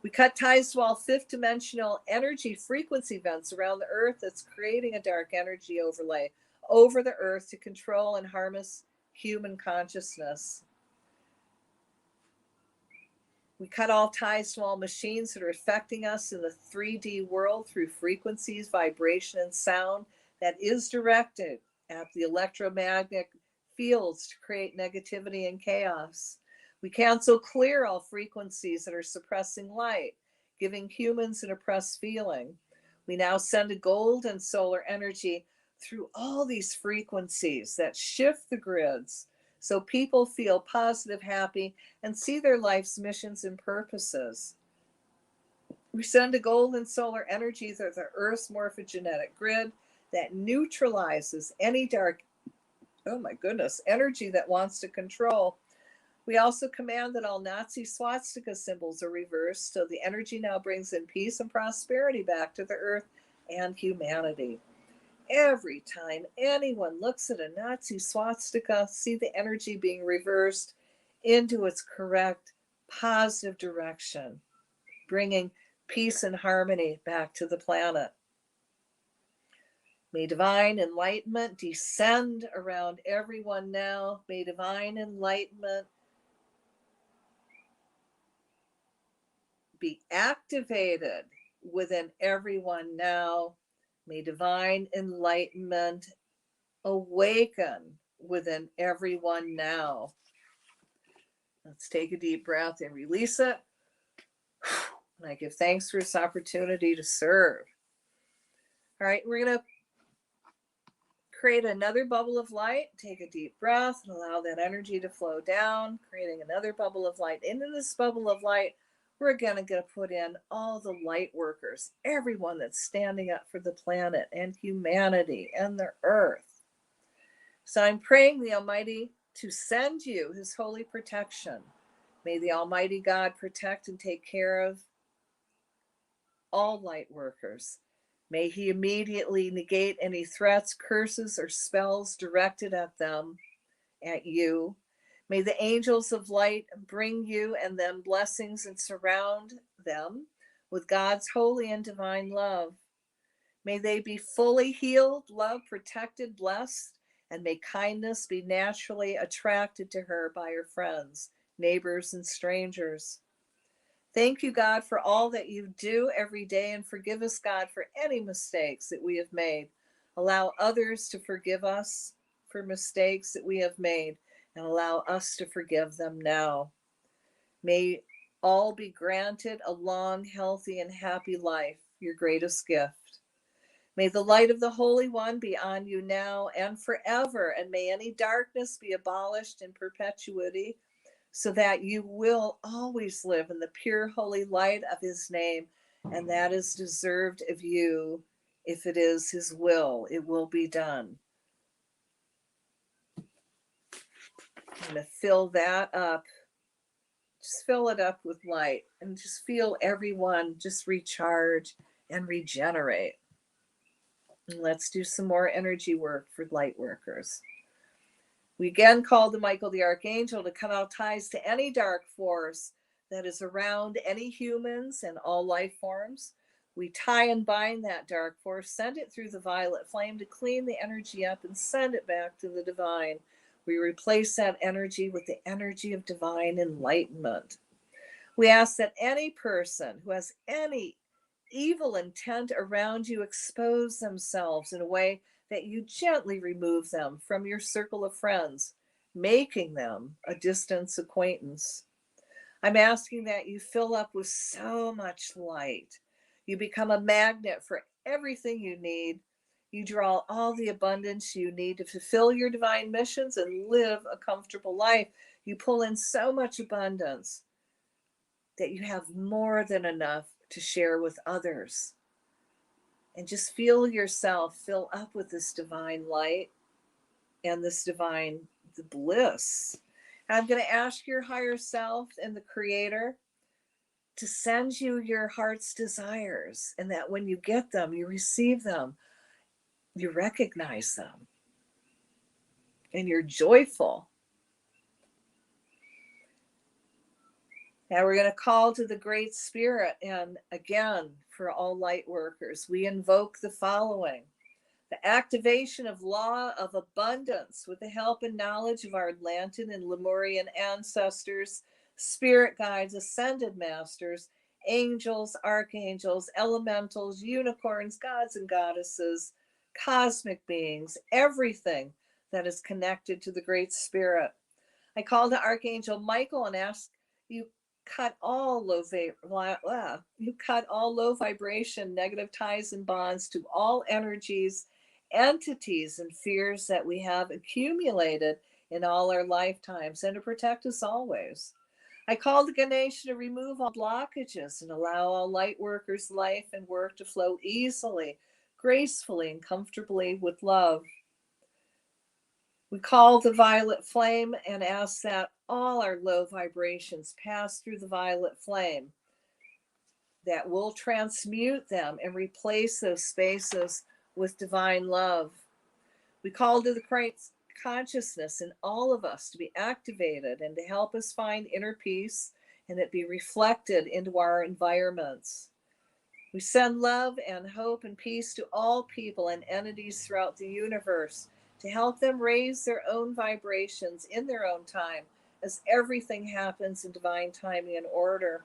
We cut ties to all fifth dimensional energy frequency events around the earth that's creating a dark energy overlay over the earth to control and harness human consciousness. We cut all ties to all machines that are affecting us in the 3D world through frequencies, vibration, and sound that is directed at the electromagnetic fields to create negativity and chaos. We cancel clear all frequencies that are suppressing light, giving humans an oppressed feeling. We now send a gold and solar energy through all these frequencies that shift the grids so people feel positive, happy, and see their life's missions and purposes. We send a gold and solar energy through the Earth's morphogenetic grid that neutralizes any dark, oh my goodness, energy that wants to control. We also command that all Nazi swastika symbols are reversed, so the energy now brings in peace and prosperity back to the earth and humanity. Every time anyone looks at a Nazi swastika, see the energy being reversed into its correct, positive direction, bringing peace and harmony back to the planet. May divine enlightenment descend around everyone now. May divine enlightenment be activated within everyone now. May divine enlightenment awaken within everyone now. Let's take a deep breath and release it. And I give thanks for this opportunity to serve. All right, we're going to create another bubble of light. Take a deep breath and allow that energy to flow down, creating another bubble of light. Into this bubble of light, we're going to put in all the light workers, everyone that's standing up for the planet and humanity and the earth. So I'm praying the Almighty to send you his holy protection. May the Almighty God protect and take care of all light workers. May he immediately negate any threats, curses, or spells directed at them, at you. May the angels of light bring you and them blessings and surround them with God's holy and divine love. May they be fully healed, loved, protected, blessed, and may kindness be naturally attracted to her by her friends, neighbors, and strangers. Thank you, God, for all that you do every day, and forgive us, God, for any mistakes that we have made. Allow others to forgive us for mistakes that we have made, and allow us to forgive them now. May all be granted a long, healthy, and happy life, your greatest gift. May the light of the Holy One be on you now and forever, and may any darkness be abolished in perpetuity, so that you will always live in the pure, holy light of his name, and that is deserved of you. If it is his will, it will be done. I'm going to fill that up. Just fill it up with light and just feel everyone just recharge and regenerate. And let's do some more energy work for light workers. We again call to Michael the Archangel to cut out ties to any dark force that is around any humans and all life forms. We tie and bind that dark force, send it through the violet flame to clean the energy up and send it back to the divine. We replace that energy with the energy of divine enlightenment. We ask that any person who has any evil intent around you expose themselves in a way that you gently remove them from your circle of friends, making them a distance acquaintance. I'm asking that you fill up with so much light. You become a magnet for everything you need. You draw all the abundance you need to fulfill your divine missions and live a comfortable life. You pull in so much abundance that you have more than enough to share with others. And just feel yourself fill up with this divine light and this divine bliss. And I'm going to ask your higher self and the creator to send you your heart's desires, and that when you get them, you receive them, you recognize them, and you're joyful. Now we're going to call to the Great Spirit, and again, for all light workers, we invoke the following: the activation of law of abundance with the help and knowledge of our Atlantean and Lemurian ancestors, spirit guides, ascended masters, angels, archangels, elementals, unicorns, gods and goddesses, cosmic beings, everything that is connected to the Great Spirit. I call to Archangel Michael and ask you cut all low vibration negative ties and bonds to all energies, entities, and fears that we have accumulated in all our lifetimes, and to protect us always. I call to Ganesha to remove all blockages and allow all light workers' life and work to flow easily, gracefully, and comfortably with love. We call the violet flame and ask that all our low vibrations pass through the violet flame, that will transmute them and replace those spaces with divine love. We call to the Christ consciousness in all of us to be activated and to help us find inner peace and it be reflected into our environments. We send love and hope and peace to all people and entities throughout the universe to help them raise their own vibrations in their own time, as everything happens in divine timing and order.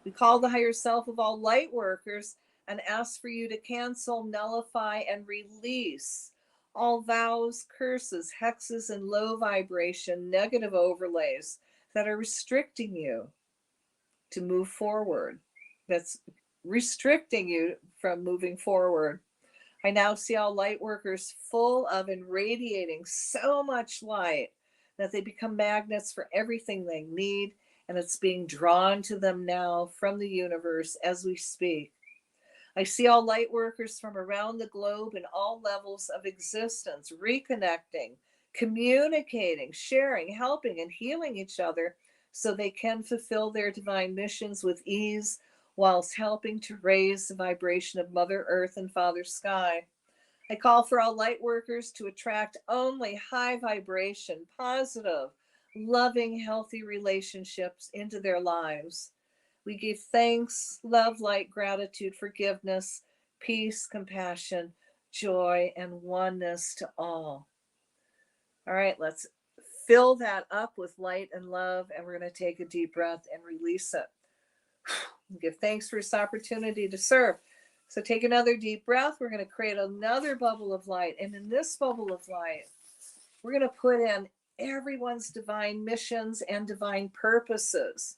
We call the higher self of all light workers and ask for you to cancel, nullify, and release all vows, curses, hexes, and low vibration negative overlays that are restricting you to move forward. That's restricting you from moving forward. I now see all light workers full of and radiating so much light that they become magnets for everything they need, and it's being drawn to them now from the universe as we speak. I see all light workers from around the globe in all levels of existence, reconnecting, communicating, sharing, helping, and healing each other so they can fulfill their divine missions with ease, whilst helping to raise the vibration of Mother Earth and Father Sky. I call for all light workers to attract only high vibration, positive, loving, healthy relationships into their lives. We give thanks, love, light, gratitude, forgiveness, peace, compassion, joy, and oneness to all. All right, let's fill that up with light and love, and we're going to take a deep breath and release it. Give thanks for this opportunity to serve. So take another deep breath. We're going to create another bubble of light. And in this bubble of light, we're going to put in everyone's divine missions and divine purposes.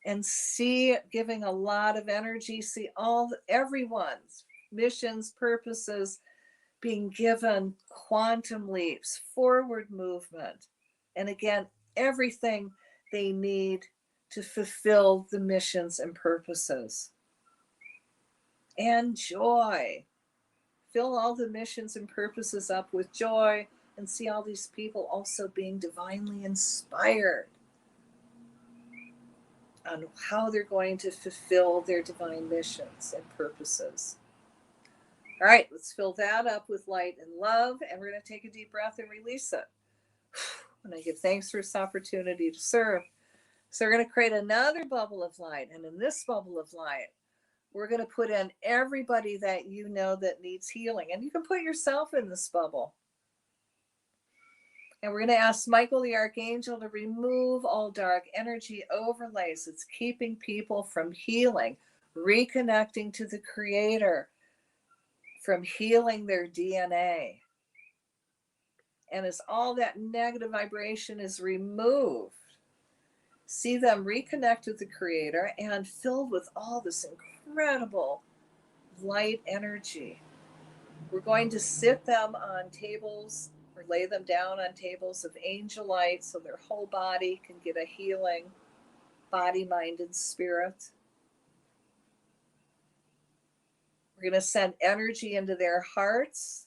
And see it giving a lot of energy. See everyone's missions, purposes being given quantum leaps, forward movement. And again, everything they need to fulfill the missions and purposes. And joy. Fill all the missions and purposes up with joy and see all these people also being divinely inspired on how they're going to fulfill their divine missions and purposes. All right, let's fill that up with light and love, and we're going to take a deep breath and release it. And I give thanks for this opportunity to serve. So we're going to create another bubble of light, and in this bubble of light, we're going to put in everybody that you know that needs healing, and you can put yourself in this bubble. And we're going to ask Michael the Archangel to remove all dark energy overlays that's keeping people from healing, reconnecting to the Creator, from healing their DNA. And as all that negative vibration is removed, see them reconnect with the Creator and filled with all this incredible light energy. We're going to sit them on tables or lay them down on tables of angel light so their whole body can get a healing body, mind, and spirit. We're going to send energy into their hearts.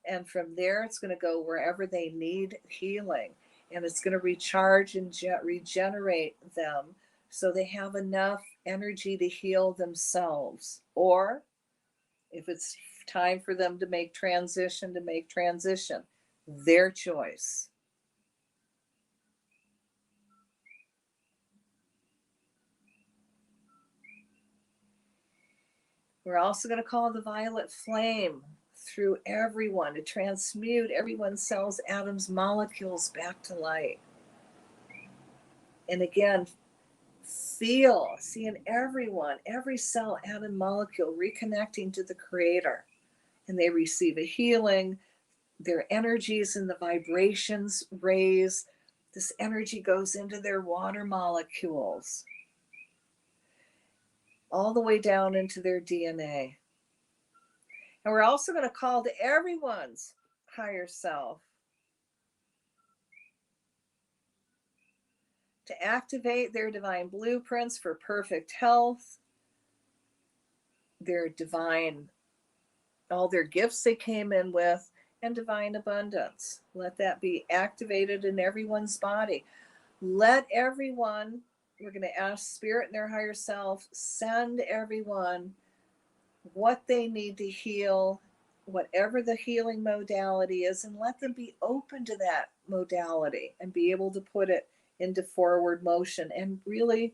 And from there, it's going to go wherever they need healing. And it's going to recharge and regenerate them so they have enough energy to heal themselves. Or if it's time for them to make transition, their choice. We're also going to call the violet flame through everyone to transmute everyone's cells, atoms, molecules back to light. And again, see in everyone, every cell, atom, molecule reconnecting to the Creator. And they receive a healing. Their energies and the vibrations raise. This energy goes into their water molecules, all the way down into their DNA. And we're also going to call to everyone's higher self to activate their divine blueprints for perfect health, their divine, all their gifts they came in with, and divine abundance. Let that be activated in everyone's body. Let everyone, we're going to ask Spirit and their higher self, send everyone what they need to heal, whatever the healing modality is, and let them be open to that modality and be able to put it into forward motion and really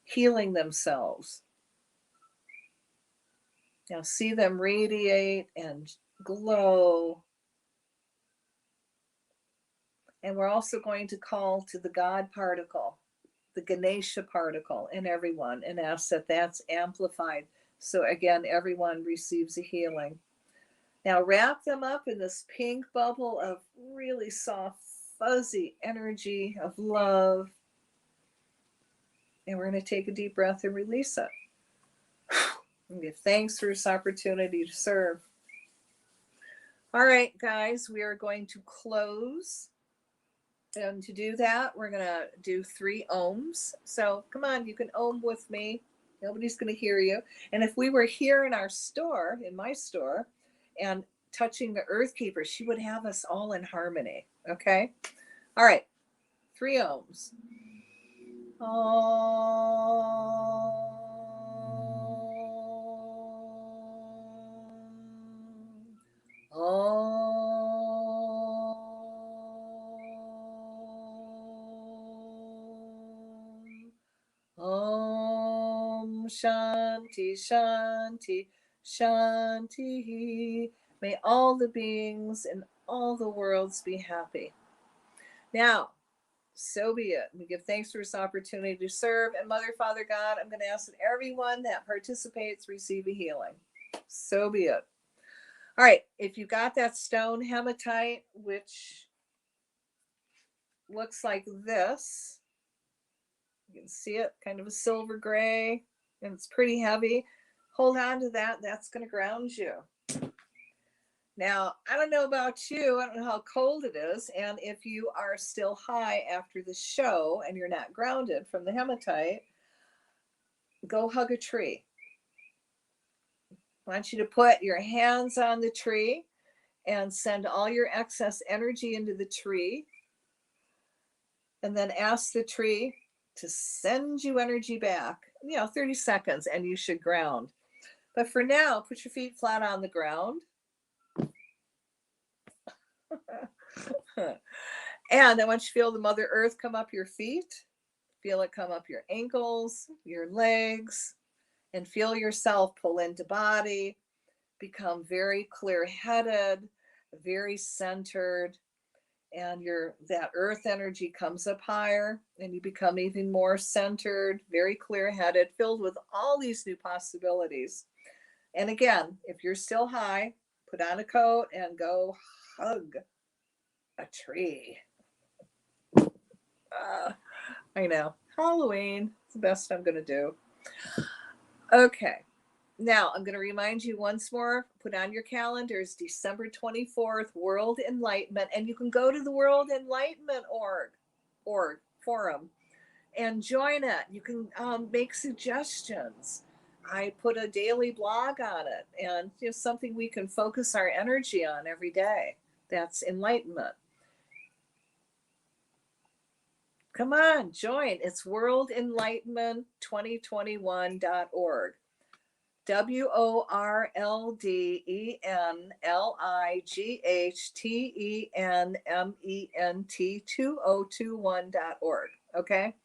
healing themselves. Now see them radiate and glow. And we're also going to call to the God particle, the Ganesha particle in everyone, and ask that that's amplified. So again, everyone receives a healing. Now wrap them up in this pink bubble of really soft, fuzzy energy of love. And we're going to take a deep breath and release it. And give thanks for this opportunity to serve. All right, guys, we are going to close. And to do that, we're going to do 3 ohms. So come on, you can ohm with me. Nobody's going to hear you. And if we were here in our store, in my store, and touching the Earth Keeper, she would have us all in harmony. Okay? All right. 3 ohms. Om Shanti Shanti Shanti. May all the beings in all the worlds be happy. Now, So be it. We give thanks for this opportunity to serve. And Mother, Father, God, I'm going to ask that everyone that participates receive a healing. So be it. All right. If you got that stone hematite, which looks like this, you can see it, kind of a silver gray, and it's pretty heavy. Hold on to that. That's going to ground you. Now, I don't know about you. I don't know how cold it is. And if you are still high after the show and you're not grounded from the hematite, go hug a tree. I want you to put your hands on the tree and send all your excess energy into the tree. And then ask the tree to send you energy back, 30 seconds, and you should ground. But for now, put your feet flat on the ground. And I want you to feel the Mother Earth come up your feet. Feel it come up your ankles, your legs, and feel yourself pull into body, become very clear-headed, very centered, and that earth energy comes up higher, and you become even more centered, very clear-headed, filled with all these new possibilities. And again, if you're still high, put on a coat and go hug a tree. I know, Halloween, it's the best I'm going to do. Okay. Now, I'm going to remind you once more, put on your calendars, December 24th, World Enlightenment. And you can go to the World Enlightenment org forum and join it. You can make suggestions. I put a daily blog on it, and it's something we can focus our energy on every day. That's enlightenment. Come on, join. It's worldenlightenment2021.org. WORLDENLIGHTENMENT2021.org. Okay?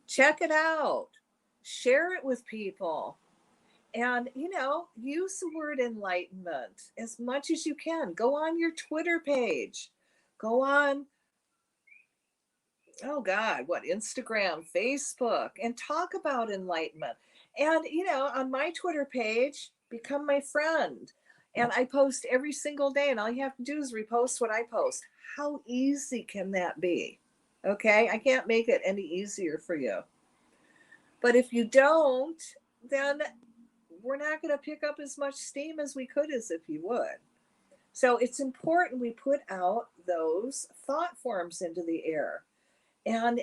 Check it out. Share it with people. And, use the word enlightenment as much as you can. Go on your Twitter page. Go on, Instagram, Facebook, and talk about enlightenment. And, on my Twitter page, become my friend. And I post every single day, and all you have to do is repost what I post. How easy can that be? Okay, I can't make it any easier for you. But if you don't, then we're not going to pick up as much steam as we could as if you would. So it's important we put out those thought forms into the air. And,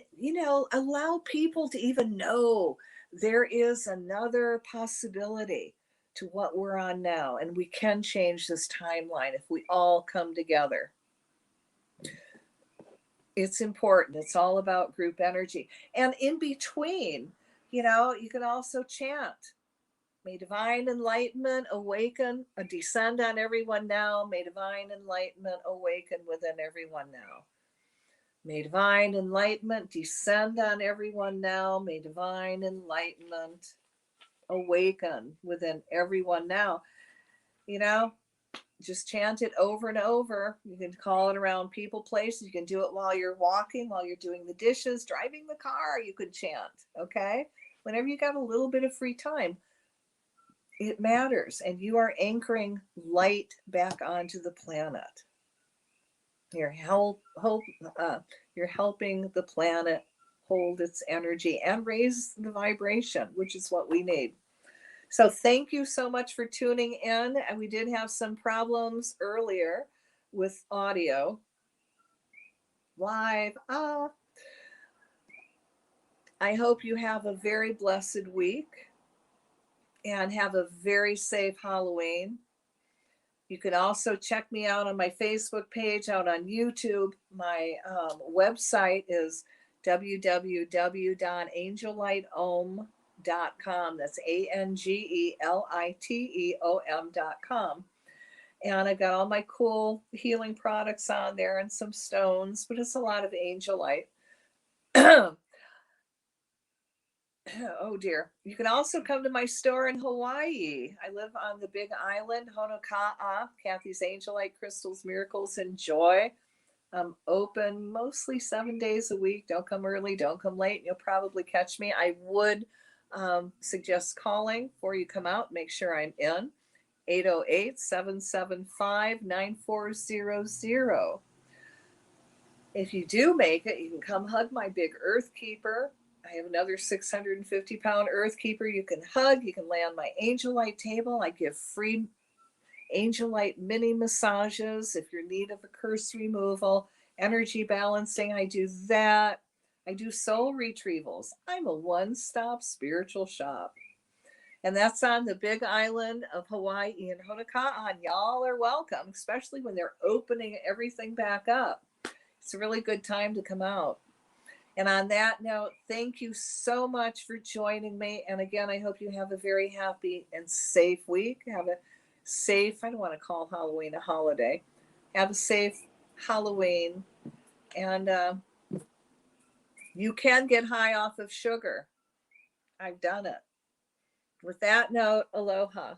allow people to even know there is another possibility to what we're on now. And we can change this timeline if we all come together. It's important. It's all about group energy. And in between, you can also chant. May divine enlightenment awaken, descend on everyone now. May divine enlightenment awaken within everyone now. May divine enlightenment descend on everyone now. May divine enlightenment awaken within everyone now. Just chant it over and over. You can call it around people, places. You can do it while you're walking, while you're doing the dishes, driving the car. You could chant, okay? Whenever you got a little bit of free time, it matters. And you are anchoring light back onto the planet. You're helping the planet hold its energy and raise the vibration, which is what we need. So thank you so much for tuning in. And we did have some problems earlier with audio. Live. I hope you have a very blessed week and have a very safe Halloween. You can also check me out on my Facebook page, out on YouTube. My website is www.angelliteom.com. That's ANGELITEOM.com. And I've got all my cool healing products on there and some stones, but it's a lot of angelite. Oh dear. You can also come to my store in Hawaii. I live on the big island, Honoka'a, Cathy's Angelite Crystals, Miracles, and Joy. I'm open mostly 7 days a week. Don't come early, don't come late. You'll probably catch me. I would suggest calling before you come out. Make sure I'm in. 808-775-9400. If you do make it, you can come hug my big earth keeper. I have another 650-pound earth keeper you can hug. You can lay on my angel light table. I give free angel light mini massages if you're in need of a curse removal, energy balancing. I do that. I do soul retrievals. I'm a one-stop spiritual shop. And that's on the big island of Hawaii and Honoka'a. Y'all are welcome, especially when they're opening everything back up. It's a really good time to come out. And on that note, thank you so much for joining me. And again, I hope you have a very happy and safe week. Have a safe, I don't want to call Halloween a holiday. Have a safe Halloween. And you can get high off of sugar. I've done it. With that note, aloha.